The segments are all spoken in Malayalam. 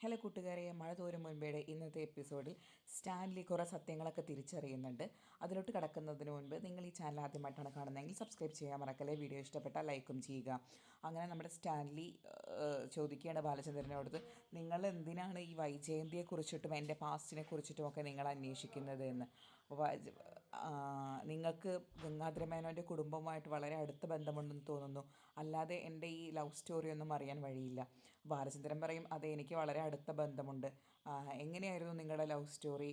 ഹലോ കൂട്ടുകാരെ, മഴ തോരും മുൻപേടെ ഇന്നത്തെ എപ്പിസോഡിൽ സ്റ്റാൻലി കുറേ സത്യങ്ങളൊക്കെ തിരിച്ചറിയുന്നുണ്ട്. അതിലോട്ട് കടക്കുന്നതിന് മുൻപ് നിങ്ങൾ ഈ ചാനൽ ആദ്യമായിട്ടാണ് കാണുന്നതെങ്കിൽ സബ്സ്ക്രൈബ് ചെയ്യാൻ മറക്കല്ലേ. വീഡിയോ ഇഷ്ടപ്പെട്ടാൽ ലൈക്കും ചെയ്യുക. അങ്ങനെ നമ്മുടെ സ്റ്റാൻലി ചോദിക്കുകയാണ് ബാലചന്ദ്രനോട്, നിങ്ങൾ എന്തിനാണ് ഈ വൈജയന്തിയെക്കുറിച്ചിട്ടും എൻ്റെ പാസ്റ്റിനെ കുറിച്ചിട്ടുമൊക്കെ നിങ്ങൾ അന്വേഷിക്കുന്നത് എന്ന്. നിങ്ങൾക്ക് ഗംഗാധര മേനോൻ്റെ കുടുംബവുമായിട്ട് വളരെ അടുത്ത ബന്ധമുണ്ടെന്ന് തോന്നുന്നു, അല്ലാതെ എൻ്റെ ഈ ലവ് സ്റ്റോറിയൊന്നും അറിയാൻ വഴിയില്ല. ബാലചന്ദ്രൻ പറയും, അതെ, എനിക്ക് വളരെ അടുത്ത ബന്ധമുണ്ട്. എങ്ങനെയായിരുന്നു നിങ്ങളുടെ ലവ് സ്റ്റോറി?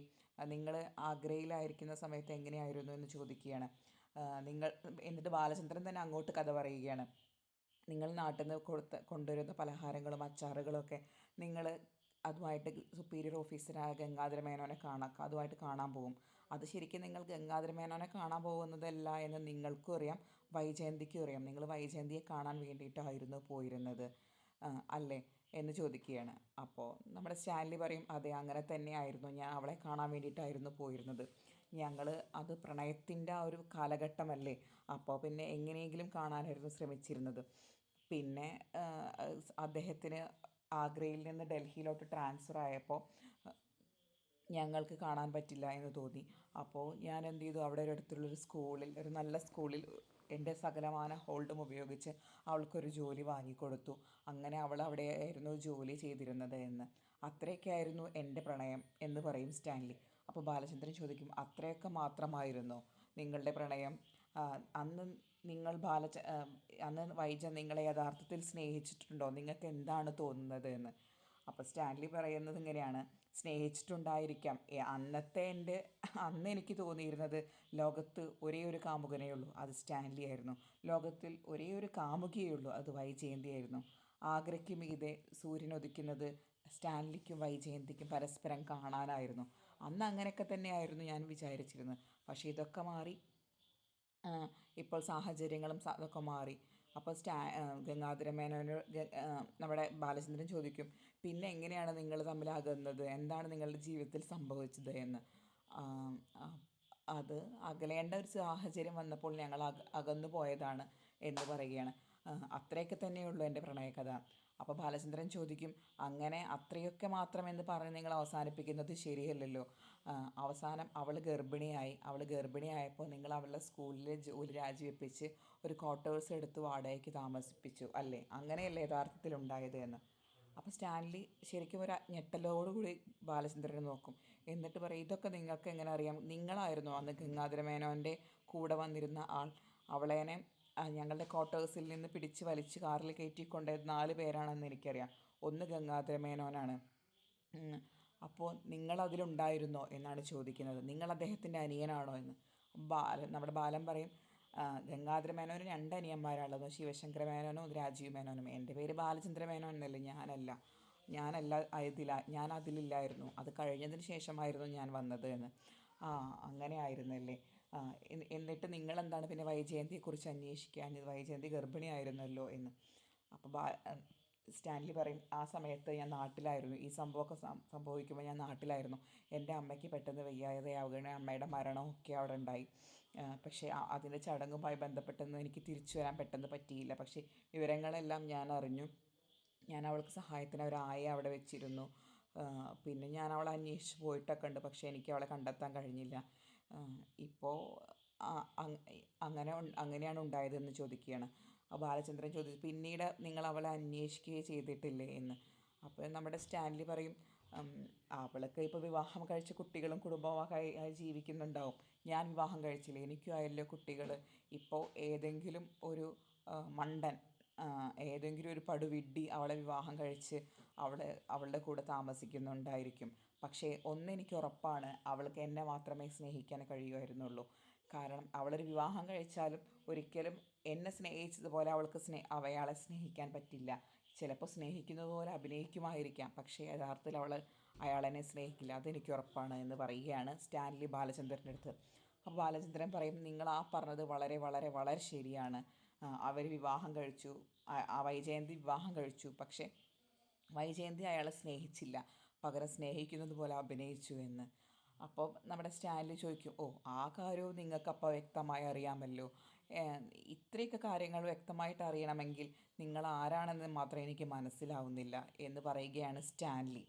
നിങ്ങൾ ആഗ്രയിലായിരിക്കുന്ന സമയത്ത് എങ്ങനെയായിരുന്നു എന്ന് ചോദിക്കുകയാണ്. എന്നിട്ട് ബാലചന്ദ്രൻ തന്നെ അങ്ങോട്ട് കഥ പറയുകയാണ്. നിങ്ങൾ നാട്ടിൽ നിന്ന് കൊണ്ടുവരുന്ന പലഹാരങ്ങളും അച്ചാറുകളും ഒക്കെ നിങ്ങൾ അതുമായിട്ട് സുപ്പീരിയർ ഓഫീസറായ ഗംഗാധര മേനോനെ അതുമായിട്ട് കാണാൻ പോകും. അത് ശരിക്കും നിങ്ങൾ ഗംഗാധര മേനോനെ കാണാൻ പോകുന്നതല്ല എന്ന് നിങ്ങൾക്കും അറിയാം, വൈജയന്തിക്കും അറിയാം. നിങ്ങൾ വൈജയന്തിയെ കാണാൻ വേണ്ടിയിട്ടായിരുന്നു പോയിരുന്നത് അല്ലേ എന്ന് ചോദിക്കുകയാണ്. അപ്പോൾ നമ്മുടെ സ്റ്റാൻലി പറയും, അതെ, അങ്ങനെ തന്നെയായിരുന്നു, ഞാൻ അവളെ കാണാൻ വേണ്ടിയിട്ടായിരുന്നു പോയിരുന്നത്. ഞങ്ങൾ അത് പ്രണയത്തിൻ്റെ ആ ഒരു കാലഘട്ടമല്ലേ, അപ്പോൾ പിന്നെ എങ്ങനെയെങ്കിലും കാണാനായിരുന്നു ശ്രമിച്ചിരുന്നത്. പിന്നെ അദ്ദേഹത്തിന് ആഗ്രയിൽ നിന്ന് ഡൽഹിയിലോട്ട് ട്രാൻസ്ഫർ ആയപ്പോൾ ഞങ്ങൾക്ക് കാണാൻ പറ്റില്ല എന്ന് തോന്നി. അപ്പോൾ ഞാൻ എന്ത് ചെയ്തു, അവിടെ ഒരു അടുത്തുള്ളൊരു സ്കൂളിൽ, ഒരു നല്ല സ്കൂളിൽ എൻ്റെ സകലമാന ഹോൾഡും ഉപയോഗിച്ച് അവൾക്കൊരു ജോലി വാങ്ങിക്കൊടുത്തു. അങ്ങനെ അവൾ അവിടെയായിരുന്നു ജോലി ചെയ്തിരുന്നത് എന്ന്. അത്രയൊക്കെയായിരുന്നു എൻ്റെ പ്രണയം എന്ന് പറയും സ്റ്റാൻലി. അപ്പോൾ ബാലചന്ദ്രൻ ചോദിക്കും, അത്രയൊക്കെ മാത്രമായിരുന്നോ നിങ്ങളുടെ പ്രണയം? അന്ന് നിങ്ങൾ അന്ന് വൈജ നിങ്ങളെ യഥാർത്ഥത്തിൽ സ്നേഹിച്ചിട്ടുണ്ടോ? നിങ്ങൾക്ക് എന്താണ് തോന്നുന്നത് എന്ന്. അപ്പോൾ സ്റ്റാൻലി പറയുന്നത് ഇങ്ങനെയാണ്, സ്നേഹിച്ചിട്ടുണ്ടായിരിക്കാം. അന്ന് എനിക്ക് തോന്നിയിരുന്നത് ലോകത്ത് ഒരേ ഒരു കാമുകനേ ഉള്ളൂ, അത് സ്റ്റാൻലി ആയിരുന്നു. ലോകത്തിൽ ഒരേ ഒരു കാമുകിയേ ഉള്ളൂ, അത് വൈജയന്തിയായിരുന്നു. ആഗ്രയ്ക്ക് മീതെ സൂര്യൻ ഉദിക്കുന്നത് സ്റ്റാൻലിക്കും വൈജയന്തിക്കും പരസ്പരം കാണാനായിരുന്നു. അന്ന് അങ്ങനെയൊക്കെ തന്നെയായിരുന്നു ഞാൻ വിചാരിച്ചിരുന്നത്. പക്ഷേ ഇതൊക്കെ മാറി. ഇപ്പോൾ സാഹചര്യങ്ങളും അതൊക്കെ മാറി. അപ്പോൾ ഗംഗാധര മേനോനോട് നമ്മുടെ ബാലചന്ദ്രൻ ചോദിക്കും, പിന്നെ എങ്ങനെയാണ് നിങ്ങൾ തമ്മിൽ അകന്നത്? എന്താണ് നിങ്ങളുടെ ജീവിതത്തിൽ സംഭവിച്ചത് എന്ന്. അത് അകലേണ്ട ഒരു സാഹചര്യം വന്നപ്പോൾ ഞങ്ങൾ അകന്നു പോയതാണ് എന്ന് പറയുകയാണ്. അത്രയൊക്കെ തന്നെയുള്ളൂ എൻ്റെ പ്രണയകഥ. അപ്പോൾ ബാലചന്ദ്രൻ ചോദിക്കും, അങ്ങനെ അത്രയൊക്കെ മാത്രമെന്ന് പറഞ്ഞ് നിങ്ങൾ അവസാനിപ്പിക്കുന്നത് ശരിയല്ലല്ലോ. അവസാനം അവൾ ഗർഭിണിയായപ്പോൾ നിങ്ങൾ അവളുടെ സ്കൂളിലെ ജോലി രാജിവെപ്പിച്ച് ഒരു ക്വാർട്ടേഴ്സ് എടുത്ത് വാടകയ്ക്ക് താമസിപ്പിച്ചു അല്ലേ? അങ്ങനെയല്ലേ യഥാർത്ഥത്തിൽ ഉണ്ടായത് എന്ന്. അപ്പോൾ സ്റ്റാൻലി ശരിക്കും ഒരു ഞെട്ടലോടുകൂടി ബാലചന്ദ്രനെ നോക്കും. എന്നിട്ട് പറയും, ഇതൊക്കെ നിങ്ങൾക്ക് എങ്ങനെ അറിയാം? നിങ്ങളായിരുന്നു അന്ന് ഗംഗാധര മേനോൻ്റെ കൂടെ വന്നിരുന്ന ആൾ. അവളേനെ ഞങ്ങളുടെ ക്വാർട്ടേഴ്സിൽ നിന്ന് പിടിച്ച് വലിച്ച് കാറിൽ കയറ്റിക്കൊണ്ടത് 4 പേരാണെന്ന് എനിക്കറിയാം. ഒന്ന് ഗംഗാധര മേനോനാണ്. അപ്പോൾ നിങ്ങളതിലുണ്ടായിരുന്നോ എന്നാണ് ചോദിക്കുന്നത്. നിങ്ങൾ അദ്ദേഹത്തിൻ്റെ അനിയനാണോ എന്ന്. നമ്മുടെ ബാലൻ പറയും, ഗംഗാധര മേനോന് 2 അനിയന്മാരാണുള്ളത്, ശിവശങ്കര മേനോനും രാജീവ് മേനോനും. എൻ്റെ പേര് ബാലചന്ദ്ര മേനോൻ എന്നല്ലേ, ഞാൻ അതിലില്ലായിരുന്നു. അത് കഴിഞ്ഞതിന് ശേഷമായിരുന്നു ഞാൻ വന്നത് എന്ന്. അങ്ങനെ ആയിരുന്നല്ലേ. എന്നിട്ട് നിങ്ങളെന്താണ് പിന്നെ വൈജയന്തിയെക്കുറിച്ച് അന്വേഷിക്കാൻ? വൈജയന്തി ഗർഭിണിയായിരുന്നല്ലോ എന്ന്. അപ്പോൾ സ്റ്റാൻലി പറയും, ആ സമയത്ത് ഞാൻ നാട്ടിലായിരുന്നു. ഈ സംഭവമൊക്കെ സംഭവിക്കുമ്പോൾ ഞാൻ നാട്ടിലായിരുന്നു. എൻ്റെ അമ്മയ്ക്ക് പെട്ടെന്ന് വയ്യാതെയാവുകയാണ്, അമ്മയുടെ മരണമൊക്കെ അവിടെ ഉണ്ടായി. പക്ഷേ അതിൻ്റെ ചടങ്ങുമായി ബന്ധപ്പെട്ടൊന്നും എനിക്ക് തിരിച്ചു വരാൻ പെട്ടെന്ന് പറ്റിയില്ല. പക്ഷേ വിവരങ്ങളെല്ലാം ഞാൻ അറിഞ്ഞു. ഞാൻ അവൾക്ക് സഹായത്തിന് ഒരു ആയയെ അവിടെ വെച്ചിരുന്നു. പിന്നെ ഞാൻ അവളെ അന്വേഷിച്ച് പോയിട്ടൊക്കെ ഉണ്ട്, പക്ഷേ എനിക്ക് അവളെ കണ്ടെത്താൻ കഴിഞ്ഞില്ല. ഇപ്പോൾ അങ്ങനെയാണ് ഉണ്ടായതെന്ന് ചോദിക്കുകയാണ്. ബാലചന്ദ്രൻ ചോദിച്ചു, പിന്നീട് നിങ്ങൾ അവളെ അന്വേഷിക്കുകയും ചെയ്തിട്ടില്ലേ എന്ന്. അപ്പോൾ നമ്മുടെ സ്റ്റാൻലി പറയും, അവൾക്ക് ഇപ്പോൾ വിവാഹം കഴിച്ച കുട്ടികളും കുടുംബമൊക്കെ ആയി ജീവിക്കുന്നുണ്ടാവും. ഞാൻ വിവാഹം കഴിച്ചില്ല, എനിക്കും ആയല്ലോ കുട്ടികൾ. ഇപ്പോൾ ഏതെങ്കിലും ഒരു മണ്ടൻ, ഏതെങ്കിലും ഒരു പടുവിഡ്ഢി അവളെ വിവാഹം കഴിച്ച് അവളുടെ കൂടെ താമസിക്കുന്നുണ്ടായിരിക്കും. പക്ഷേ ഒന്നെനിക്ക് ഉറപ്പാണ്, അവൾക്ക് എന്നെ മാത്രമേ സ്നേഹിക്കാൻ കഴിയുമായിരുന്നുള്ളൂ. കാരണം അവളൊരു വിവാഹം കഴിച്ചാലും ഒരിക്കലും എന്നെ സ്നേഹിച്ചതുപോലെ അവൾക്ക് അയാളെ സ്നേഹിക്കാൻ പറ്റില്ല. ചിലപ്പോൾ സ്നേഹിക്കുന്നത് പോലെ അഭിനയിക്കുമായിരിക്കാം, പക്ഷേ യഥാർത്ഥത്തിൽ അയാളെന്നെ സ്നേഹിക്കില്ല, അതെനിക്ക് ഉറപ്പാണ് എന്ന് പറയുകയാണ് സ്റ്റാൻലി ബാലചന്ദ്രൻ്റെ അടുത്ത്. അപ്പോൾ ബാലചന്ദ്രൻ പറയും, നിങ്ങൾ പറഞ്ഞത് വളരെ വളരെ വളരെ ശരിയാണ്. അവർ വിവാഹം കഴിച്ചു, വൈജയന്തി വിവാഹം കഴിച്ചു. പക്ഷേ വൈജയന്തി അയാളെ സ്നേഹിച്ചില്ല, പകരം സ്നേഹിക്കുന്നത് പോലെ അഭിനയിച്ചു എന്ന്. അപ്പോൾ നമ്മുടെ സ്റ്റാൻലി ചോദിക്കും, ഓ ആ കാര്യവും നിങ്ങൾക്കപ്പോൾ വ്യക്തമായി അറിയാമല്ലോ. ഏഹ്, ഇത്രയൊക്കെ കാര്യങ്ങൾ വ്യക്തമായിട്ട് അറിയണമെങ്കിൽ നിങ്ങൾ ആരാണെന്ന് മാത്രം എനിക്ക് മനസ്സിലാവുന്നില്ല എന്ന് പറയുകയാണ് സ്റ്റാൻലി.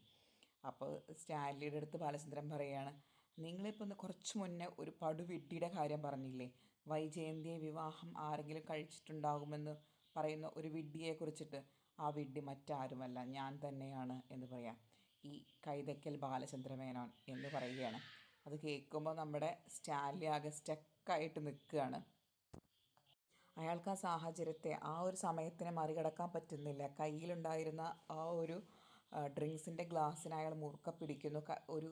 അപ്പോൾ സ്റ്റാൻലിയുടെ അടുത്ത് ബാലചന്ദ്രൻ പറയുകയാണ്, നിങ്ങളിപ്പോൾ ഒന്ന് കുറച്ച് മുന്നേ ഒരു പടുവിഡ്ഢിയുടെ കാര്യം പറഞ്ഞില്ലേ, വൈജയന്തിയെ വിവാഹം ആരെങ്കിലും കഴിച്ചിട്ടുണ്ടാകുമെന്ന് പറയുന്ന ഒരു വിഡ്ഢിയെ കുറിച്ചിട്ട്. ആ വിഡ്ഢി മറ്റാരുമല്ല, ഞാൻ തന്നെയാണ് എന്ന് പറയാം. ഈ കൈതയ്ക്കൽ ബാലചന്ദ്രമേനോൻ എന്ന് പറയുകയാണ്. അത് കേൾക്കുമ്പോൾ നമ്മുടെ സ്റ്റാൻലി ആകെ സ്റ്റക്കായിട്ട് നിൽക്കുകയാണ്. അയാൾക്ക് ആ സാഹചര്യത്തെ, ആ ഒരു സമയത്തിനെ മറികടക്കാൻ പറ്റുന്നില്ല. കയ്യിലുണ്ടായിരുന്ന ആ ഒരു ഡ്രിങ്ക്സിൻ്റെ ഗ്ലാസ്സിനെ അയാൾ മുറുക്കെ പിടിക്കുന്നു. ഒരു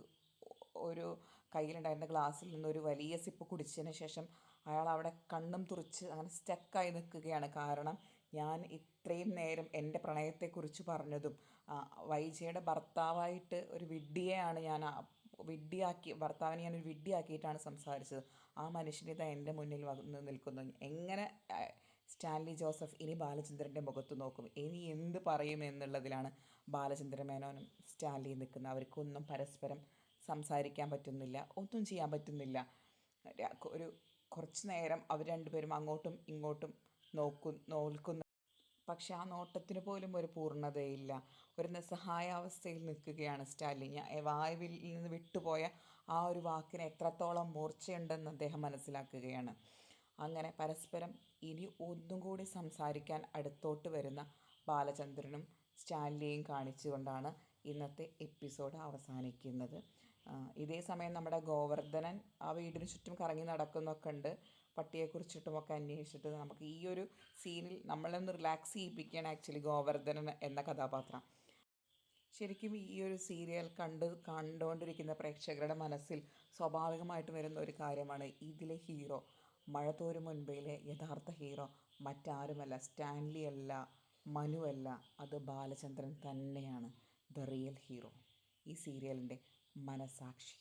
ഒരു കയ്യിലുണ്ടായിരുന്ന ഗ്ലാസ്സിൽ നിന്ന് ഒരു വലിയ സിപ്പ് കുടിച്ചതിന് ശേഷം അയാൾ അവിടെ കണ്ണും തുറിച്ച് അങ്ങനെ സ്റ്റക്കായി നിൽക്കുകയാണ്. കാരണം ഞാൻ ഇത്രയും നേരം എൻ്റെ പ്രണയത്തെക്കുറിച്ച് പറഞ്ഞതും വൈജയുടെ ഭർത്താവായിട്ട് ഒരു വിഡ്ഢിയെയാണ് ഞാൻ വിഡ്ഢിയാക്കി, ഭർത്താവിനെ ഞാനൊരു വിഡ്ഢിയാക്കിയിട്ടാണ് സംസാരിച്ചത്. ആ മനുഷ്യനിതാ എൻ്റെ മുന്നിൽ വന്ന് നിൽക്കുന്നു. എങ്ങനെ സ്റ്റാൻലി ജോസഫ് ഇനി ബാലചന്ദ്രൻ്റെ മുഖത്ത് നോക്കും, ഇനി എന്ത് പറയും എന്നുള്ളതിലാണ് ബാലചന്ദ്ര മേനോനും സ്റ്റാൻലിയും നിൽക്കുന്നത്. അവർക്കൊന്നും പരസ്പരം സംസാരിക്കാൻ പറ്റുന്നില്ല, ഒന്നും ചെയ്യാൻ പറ്റുന്നില്ല. ഒരു കുറച്ച് നേരം അവർ രണ്ടുപേരും അങ്ങോട്ടും ഇങ്ങോട്ടും നോക്കുന്നു. പക്ഷെ ആ നോട്ടത്തിന് പോലും ഒരു പൂർണ്ണതയില്ല. ഒരു നിസ്സഹായാവസ്ഥയിൽ നിൽക്കുകയാണ് സ്റ്റാലിൻ. വായുവിൽ നിന്ന് വിട്ടുപോയ ആ ഒരു വാക്കിന് എത്രത്തോളം മൂർച്ചയുണ്ടെന്ന് അദ്ദേഹം മനസ്സിലാക്കുകയാണ്. അങ്ങനെ പരസ്പരം ഇനി ഒന്നും കൂടി സംസാരിക്കാൻ അടുത്തോട്ട് വരുന്ന ബാലചന്ദ്രനും സ്റ്റാൻലിയെയും കാണിച്ചുകൊണ്ടാണ് ഇന്നത്തെ എപ്പിസോഡ് അവസാനിക്കുന്നത്. ഇതേ സമയം നമ്മുടെ ഗോവർദ്ധനൻ ആ വീടിന് ചുറ്റും കറങ്ങി നടക്കുന്നൊക്കെ ഉണ്ട്. പട്ടിയെക്കുറിച്ചിട്ടുമൊക്കെ അന്വേഷിച്ചിട്ട് നമുക്ക് ഈ ഒരു സീനിൽ നമ്മളൊന്ന് റിലാക്സ് ചെയ്യിപ്പിക്കുകയാണ് ആക്ച്വലി ഗോവർദ്ധനൻ എന്ന കഥാപാത്രം. ശരിക്കും ഈ ഒരു സീരിയൽ കണ്ടുകൊണ്ടിരിക്കുന്ന പ്രേക്ഷകരുടെ മനസ്സിൽ സ്വാഭാവികമായിട്ട് വരുന്ന ഒരു കാര്യമാണ്, ഇതിലെ ഹീറോ, മഴ തോരും മുൻപേയിലെ യഥാർത്ഥ ഹീറോ മറ്റാരുമല്ല, സ്റ്റാൻലി അല്ല, മനു അല്ല, അത് ബാലചന്ദ്രൻ തന്നെയാണ് ദ റിയൽ ഹീറോ, ഈ സീരിയലിൻ്റെ മനസാക്ഷി.